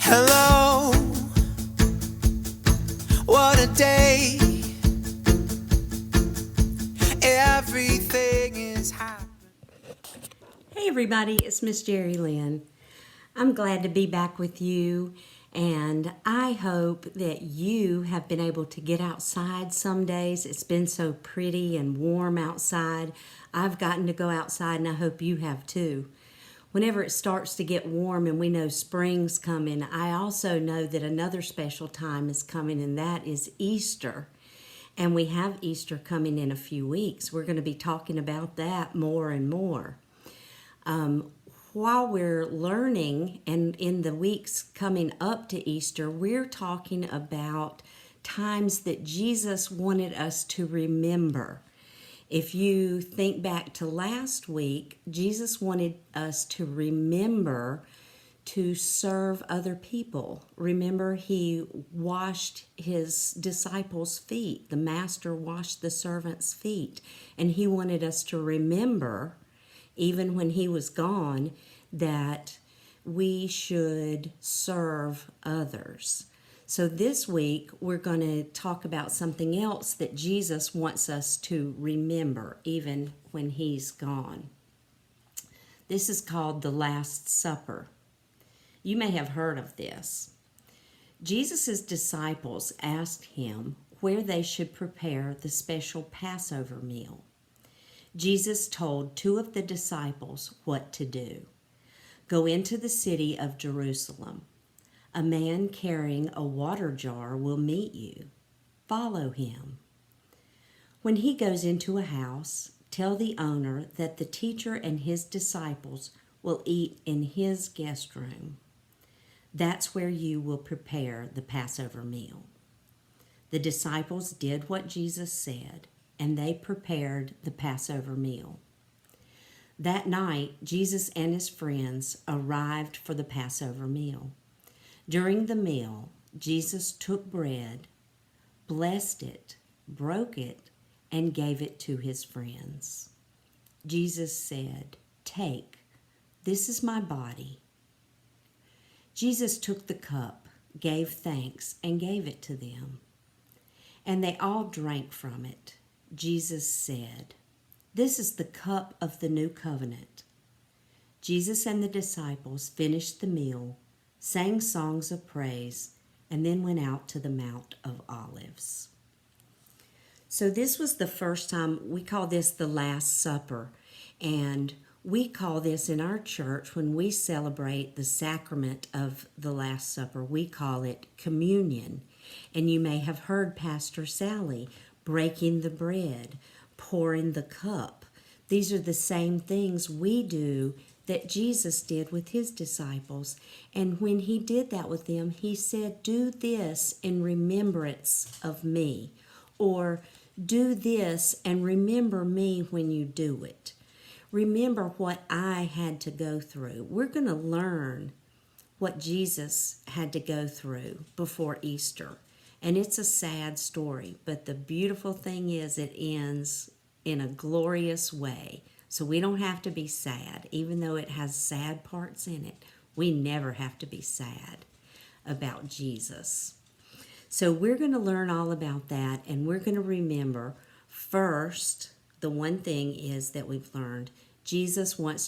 Hello, what a day. Everything is happening. Hey everybody, it's Miss Jerry Lynn. I'm glad to be back with you, and I hope that you have been able to get outside some days. It's been so pretty and warm outside. I've gotten to go outside, and I hope you have too. Whenever it starts to get warm and we know spring's coming, I also know that another special time is coming, and that is Easter. And we have Easter coming in a few weeks. We're going to be talking about that more and more. While we're learning, and in the weeks coming up to Easter, we're talking about times that Jesus wanted us to remember. If you think back to last week, Jesus wanted us to remember to serve other people. Remember, he washed his disciples' feet. The master washed the servants' feet. And he wanted us to remember, even when he was gone, that we should serve others. So this week, we're going to talk about something else that Jesus wants us to remember, even when he's gone. This is called the Last Supper. You may have heard of this. Jesus' disciples asked him where they should prepare the special Passover meal. Jesus told two of the disciples what to do. Go into the city of Jerusalem. A man carrying a water jar will meet you. Follow him. When he goes into a house, tell the owner that the teacher and his disciples will eat in his guest room. That's where you will prepare the Passover meal. The disciples did what Jesus said, and they prepared the Passover meal. That night, Jesus and his friends arrived for the Passover meal. During the meal, Jesus took bread, blessed it, broke it, and gave it to his friends. Jesus said, "Take, this is my body." Jesus took the cup, gave thanks, and gave it to them. And they all drank from it. Jesus said, "This is the cup of the new covenant." Jesus and the disciples finished the meal, sang songs of praise, and then went out to the Mount of Olives. So this was the first time. We call this the Last Supper, and we call this in our church, when we celebrate the sacrament of the Last Supper, we call it communion. And you may have heard Pastor Sally breaking the bread, pouring the cup. These are the same things we do that Jesus did with his disciples. And when he did that with them, he said, "Do this in remembrance of me," or "Do this and remember me when you do it." Remember what I had to go through. We're going to learn what Jesus had to go through before Easter. And it's a sad story, but the beautiful thing is it ends in a glorious way. So we don't have to be sad, even though it has sad parts in it. We never have to be sad about Jesus. So we're going to learn all about that, and we're going to remember first, the one thing is that we've learned, Jesus wants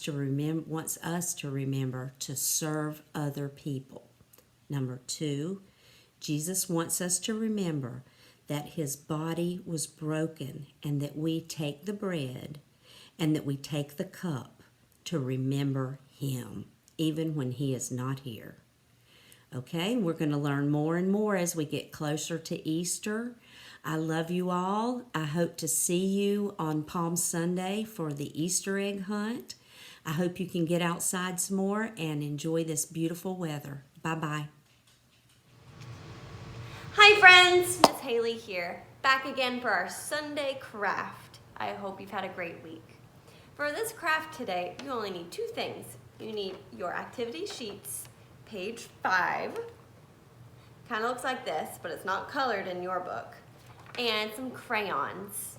us to remember to serve other people. Number two, Jesus wants us to remember that his body was broken, and that we take the bread and that we take the cup to remember him, even when he is not here. Okay, we're going to learn more and more as we get closer to Easter. I love you all. I hope to see you on Palm Sunday for the Easter egg hunt. I hope you can get outside some more and enjoy this beautiful weather. Bye-bye. Hi friends, Miss Haley here, back again for our Sunday craft. I hope you've had a great week. For this craft today, you only need two things. You need your activity sheets, page 5. Kind of looks like this, but it's not colored in your book. And some crayons.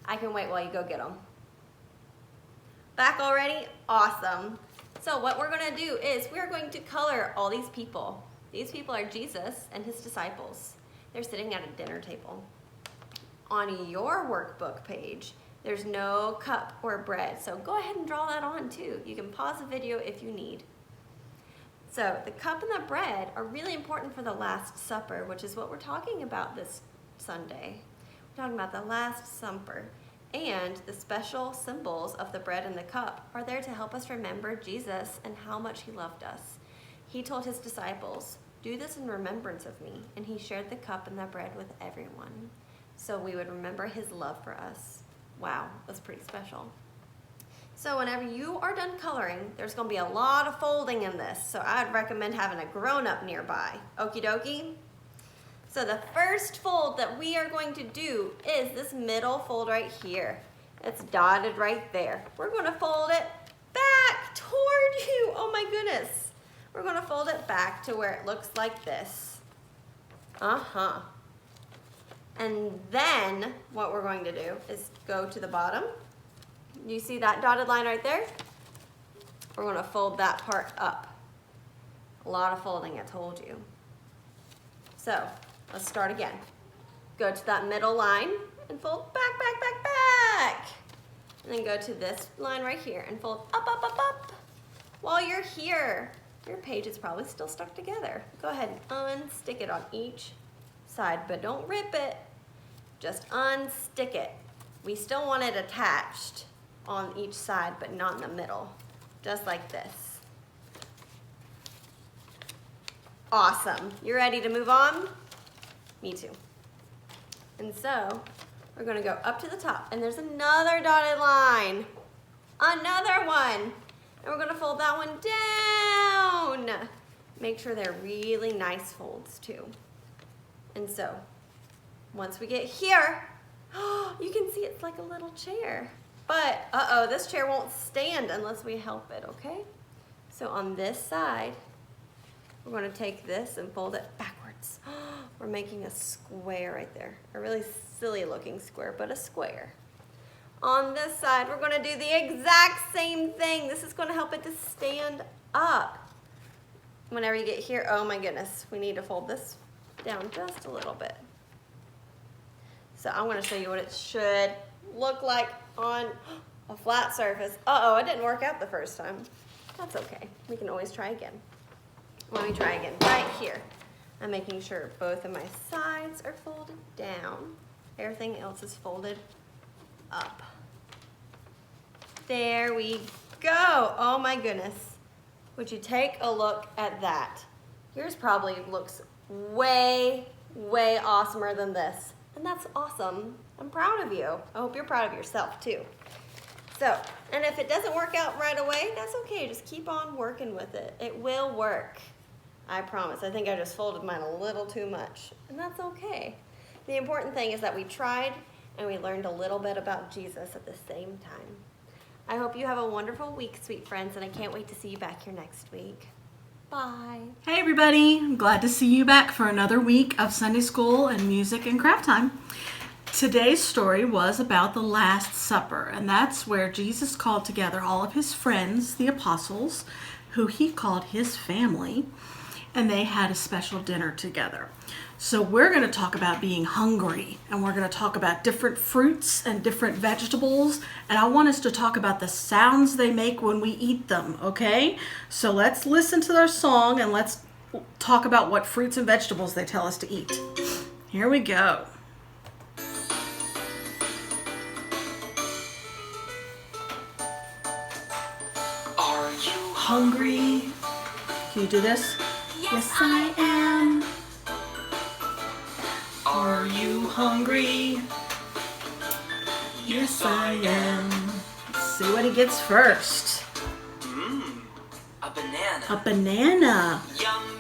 I can wait while you go get them. Back already? Awesome. So what we're going to do is we're going to color all these people. These people are Jesus and his disciples. They're sitting at a dinner table. On your workbook page, there's no cup or bread, so go ahead and draw that on too. You can pause the video if you need. So the cup and the bread are really important for the Last Supper, which is what we're talking about this Sunday. We're talking about the Last Supper. And the special symbols of the bread and the cup are there to help us remember Jesus and how much he loved us. He told his disciples, "Do this in remembrance of me," and he shared the cup and the bread with everyone, so we would remember his love for us. Wow, that's pretty special. So whenever you are done coloring, there's going to be a lot of folding in this, so I'd recommend having a grown-up nearby. Okie dokie? So the first fold that we are going to do is this middle fold right here. It's dotted right there. We're going to fold it back toward you. Oh my goodness. We're going to fold it back to where it looks like this. And then what we're going to do is go to the bottom. You see that dotted line right there? We're going to fold that part up. A lot of folding, I told you. So let's start again. Go to that middle line and fold back, back, back, back. And then go to this line right here and fold up, up, up, up. While you're here, your page is probably still stuck together. Go ahead and unstick it on each side, but don't rip it. Just unstick it. We still want it attached on each side, but not in the middle. Just like this. Awesome. You ready to move on? Me too. And so we're going to go up to the top, and there's another dotted line. Another one. And we're going to fold that one down. Make sure they're really nice folds too. And so once we get here, you can see it's like a little chair. But, this chair won't stand unless we help it, okay? So on this side, we're going to take this and fold it backwards. We're making a square right there. A really silly looking square, but a square. On this side, we're going to do the exact same thing. This is going to help it to stand up. Whenever you get here, oh my goodness, we need to fold this down just a little bit. So I'm going to show you what it should look like on a flat surface. It didn't work out the first time. That's okay. We can always try again. Let me try again. Right here. I'm making sure both of my sides are folded down. Everything else is folded up. There we go. Oh my goodness. Would you take a look at that? Yours probably looks way, way awesomer than this. And that's awesome. I'm proud of you. I hope you're proud of yourself too. So, and if it doesn't work out right away, that's okay. Just keep on working with it. It will work. I promise. I think I just folded mine a little too much. And that's okay. The important thing is that we tried and we learned a little bit about Jesus at the same time. I hope you have a wonderful week, sweet friends, and I can't wait to see you back here next week. Bye. Hey everybody, I'm glad to see you back for another week of Sunday school and music and craft time. Today's story was about the Last Supper, and that's where Jesus called together all of his friends, the apostles, who he called his family, and they had a special dinner together. So we're going to talk about being hungry, and we're going to talk about different fruits and different vegetables, and I want us to talk about the sounds they make when we eat them, okay? So let's listen to their song and let's talk about what fruits and vegetables they tell us to eat. Here we go. Are you Hungry? Can you do this? Yes, I am. Are you hungry? Yes, I am. Let's see what he gets first. a banana? A banana.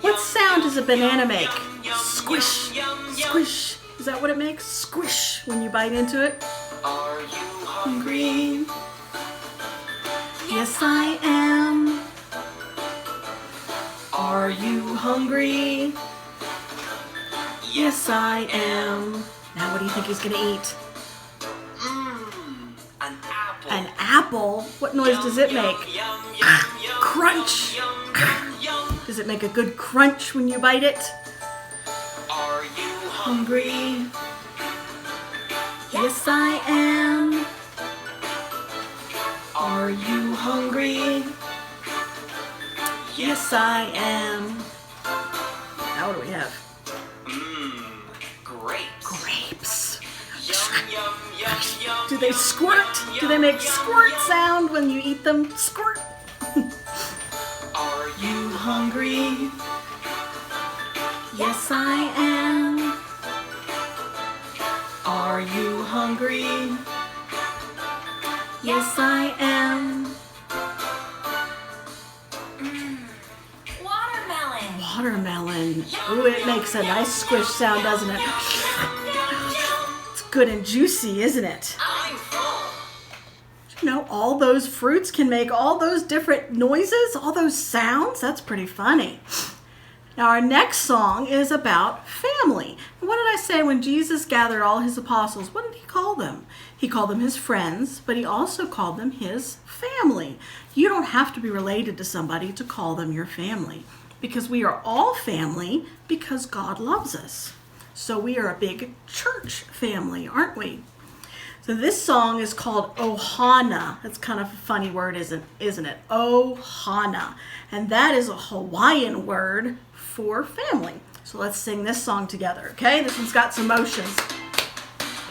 What sound does a banana make? Squish, squish. Is that what it makes? Squish when you bite into it? Are you Hungry? Yes, I am. Are you hungry? Yes, I am. Now what do you think he's gonna eat? an apple? apple. An apple? What noise does it make? Yum, yum, yum, Crunch. Yum, yum, yum. Does it make a good crunch when you bite it? Are you hungry? Yes, I am. Are you hungry? Yes, I am. Now what do we have? Grapes. Grapes. Yum, yum, yum, yum. Do they squirt? Do they make squirt sound when you eat them? Squirt. Are you Hungry? Yes, I am. Are you hungry? Yes, I am. Watermelon. Watermelon. Ooh, it makes a nice squish sound, doesn't it? It's good and juicy, isn't it? I'm full. You know, all those fruits can make all those different noises, all those sounds. That's pretty funny. Now, our next song is about family. And what did I say when Jesus gathered all his apostles? What did he call them? He called them his friends, but he also called them his family. You don't have to be related to somebody to call them your family, because we are all family because God loves us. So we are a big church family, aren't we? So this song is called Ohana. That's kind of a funny word, isn't it? Ohana. And that is a Hawaiian word for family. So let's sing this song together, okay? This one's got some motions.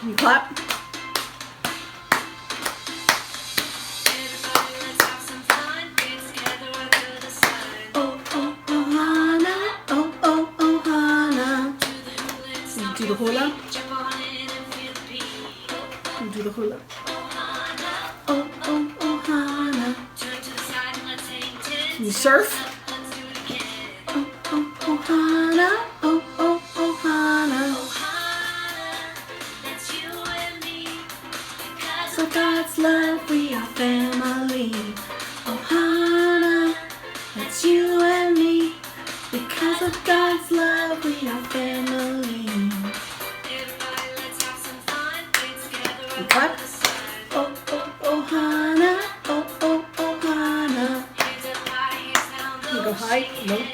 Can you clap? Oh, oh, Ohana. Oh, oh, Ohana. Can you do the hula? Can you do the hula? Oh, oh, Ohana. Can you surf? Oh, oh, Ohana. Oh, oh, Ohana. So God's love, we are family. Ohana, that's you and me. Because of God's love, we are family. You clap. Oh, oh, Ohana. Oh, oh, Ohana. You go high. Nope.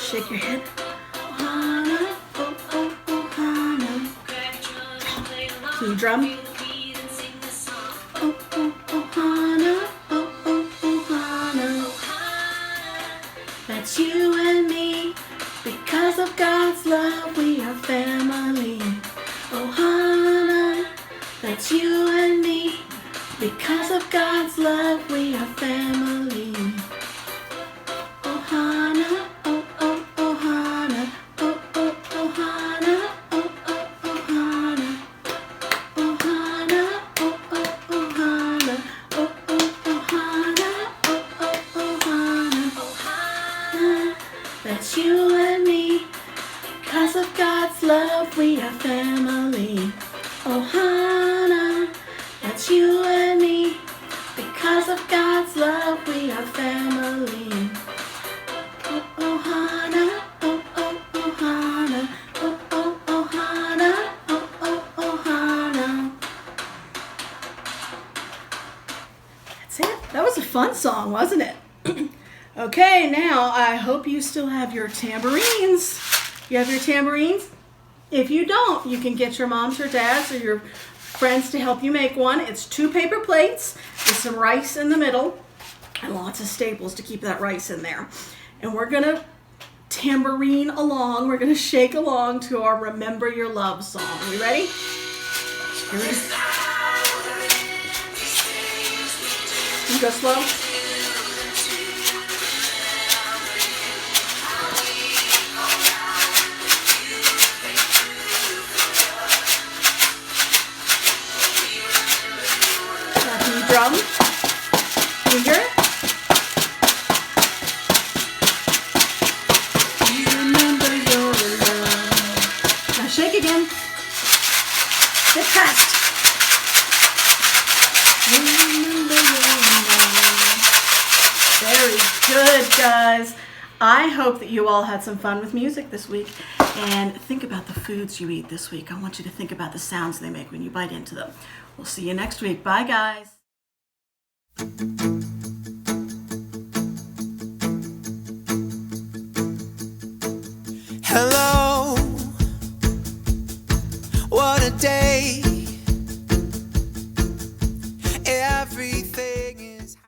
Shake your head. Ohana. Oh, oh, Ohana. Can you drum? Oh, oh, Ohana. Oh, oh, Ohana. That's you and me. Because of God's love, we are family. Ohana. That's you and me. Because of God's love, we are family. Ohana. Oh, oh, Ohana. Oh, oh, Ohana. Oh, oh, Ohana. Ohana. Oh, oh, Ohana. Oh, oh, Ohana. Oh, oh, Ohana. That's you and me. Because of God's love, we are family. Ohana, that's you and me. Because of God's love, we are family. Oh, Ohana, oh, oh, Ohana. Oh, oh, Ohana. Oh, oh, Ohana. That's it. That was a fun song, wasn't it? Okay, now I hope you still have your tambourines. You have your tambourines? If you don't, you can get your moms or dads or your friends to help you make one. It's 2 paper plates with some rice in the middle and lots of staples to keep that rice in there. And we're going to tambourine along. We're going to shake along to our Remember Your Love song. Are we ready? Here we go. Can you go slow? Drum. Can you hear it? Remember your love. Now shake again. Get fast. Remember your love. Very good, guys. I hope that you all had some fun with music this week. And think about the foods you eat this week. I want you to think about the sounds they make when you bite into them. We'll see you next week. Bye, guys. Hello,